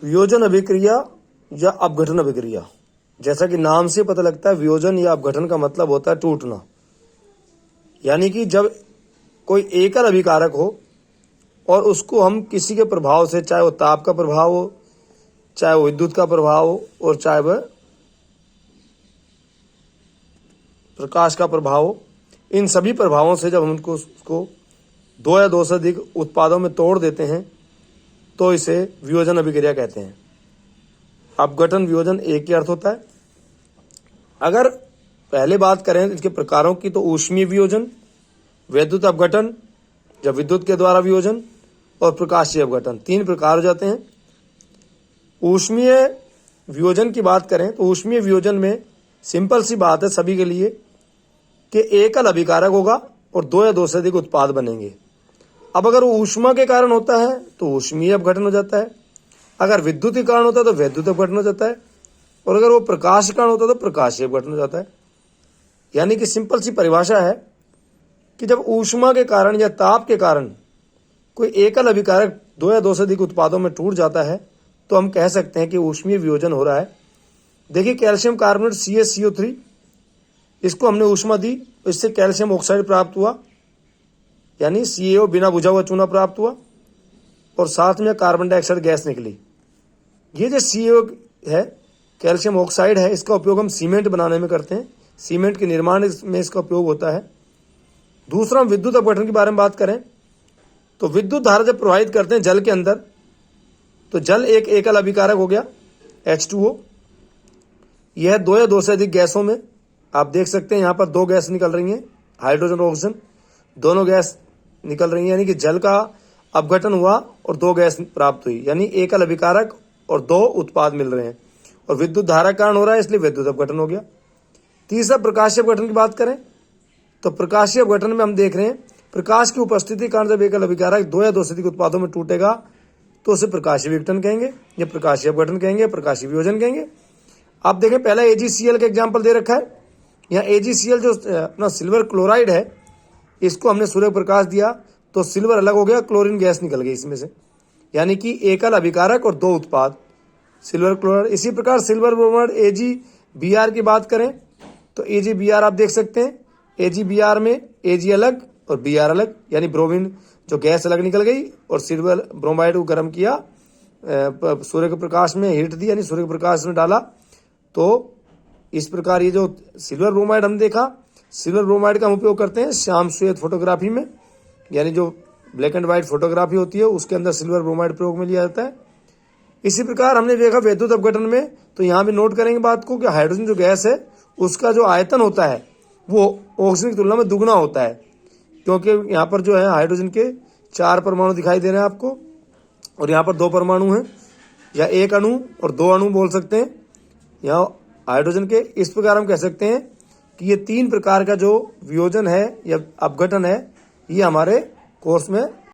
वियोजन अभिक्रिया या अपघटन अभिक्रिया, जैसा कि नाम से पता लगता है वियोजन या अपघटन का मतलब होता है टूटना। यानी कि जब कोई एकल अभिकारक हो और उसको हम किसी के प्रभाव से, चाहे वो ताप का प्रभाव हो, चाहे वो विद्युत का प्रभाव हो, और चाहे वह प्रकाश का प्रभाव हो, इन सभी प्रभावों से जब हम उनको उसको दो या दो से अधिक उत्पादों में तोड़ देते हैं तो इसे वियोजन अभिक्रिया कहते हैं। अपघटन वियोजन एक ही अर्थ होता है। अगर पहले बात करें इसके प्रकारों की तो ऊष्मीय वियोजन, वैद्युत अपघटन जब विद्युत के द्वारा वियोजन, और प्रकाशीय अपघटन, तीन प्रकार हो जाते हैं। ऊष्मीय वियोजन की बात करें तो ऊष्मीय वियोजन में सिंपल सी बात है सभी के लिए कि एकल अभिकारक होगा और दो या दो से अधिक उत्पाद बनेंगे। अब अगर वो ऊष्मा के कारण होता है तो ऊष्मीय अपघटन हो जाता है, अगर विद्युत के कारण होता है तो वैद्युत अपघटन हो जाता है, और अगर वो प्रकाश के कारण होता है तो प्रकाशीय अपघटन हो जाता है। यानी कि सिंपल सी परिभाषा है कि जब ऊष्मा के कारण या ताप के कारण कोई एकल अभिकारक दो या दो से अधिक उत्पादों में टूट जाता है तो हम कह सकते हैं कि ऊष्मीय वियोजन हो रहा है। देखिए कैल्शियम कार्बोनेट CaCO3, इसको हमने ऊष्मा दी, इससे कैल्शियम ऑक्साइड प्राप्त हुआ, यानी CaO बिना बुझा हुआ चूना प्राप्त हुआ, और साथ में कार्बन डाइऑक्साइड गैस निकली। ये जो CaO है, कैल्शियम ऑक्साइड है, इसका उपयोग हम सीमेंट बनाने में करते हैं, सीमेंट के निर्माण में इसका उपयोग होता है। दूसरा, हम विद्युत अपघटन के बारे में बात करें तो विद्युत धारा जब प्रवाहित करते हैं जल के अंदर तो जल एक एकल अभिकारक हो गया H2O। यह दो या दो से अधिक गैसों में, आप देख सकते हैं यहाँ पर दो गैस निकल रही हैं, हाइड्रोजन और ऑक्सीजन, दोनों गैस निकल रही हैं, यानी कि जल का अपघटन हुआ और दो गैस प्राप्त हुई, यानी एकल अभिकारक और दो उत्पाद मिल रहे हैं, और विद्युत धारा कारण हो रहा है इसलिए विद्युत अपघटन हो गया। तीसरा, प्रकाशीय अपघटन की बात करें तो प्रकाशीय अपघटन में हम देख रहे हैं प्रकाश की उपस्थिति के कारण जब एकल अभिकारक दो या दो से अधिक उत्पादों में टूटेगा तो उसे प्रकाशीय विघटन कहेंगे, या प्रकाशीय अपघटन कहेंगे, प्रकाशीय वियोजन कहेंगे। आप देखें पहला AgCl का एग्जाम्पल दे रखा है। यहाँ AgCl जो अपना सिल्वर क्लोराइड है, इसको हमने सूर्य प्रकाश दिया तो सिल्वर अलग हो गया, क्लोरीन गैस निकल गई इसमें से, यानी कि एकल अभिकारक और दो उत्पाद सिल्वर क्लोराइड। इसी प्रकार सिल्वर ब्रोमाइड AgBr की बात करें तो AgBr आप देख सकते हैं, AgBr में Ag अलग और Br अलग, यानी ब्रोमीन जो गैस अलग निकल गई, और सिल्वर ब्रोमाइड को गर्म किया, सूर्य के प्रकाश में हीट दी, यानी सूर्य के प्रकाश में डाला, तो इस प्रकार ये जो सिल्वर ब्रोमाइड हम देखा, सिल्वर ब्रोमाइड का हम उपयोग करते हैं श्याम श्वेत फोटोग्राफी में, यानी जो ब्लैक एंड व्हाइट फोटोग्राफी होती है उसके अंदर सिल्वर ब्रोमाइड प्रयोग में लिया जाता है। इसी प्रकार हमने देखा विद्युत अपघटन में, तो यहाँ भी नोट करेंगे बात को कि हाइड्रोजन जो गैस है उसका जो आयतन होता है वो ऑक्सीजन की तुलना में दुगना होता है, क्योंकि यहाँ पर जो है हाइड्रोजन के 4 परमाणु दिखाई दे रहे हैं आपको, और यहाँ पर 2 परमाणु हैं, या एक अणु और 2 अणु बोल सकते हैं यहाँ हाइड्रोजन के। इस प्रकार हम कह सकते हैं कि ये 3 प्रकार का जो वियोजन है या अपघटन है ये हमारे कोर्स में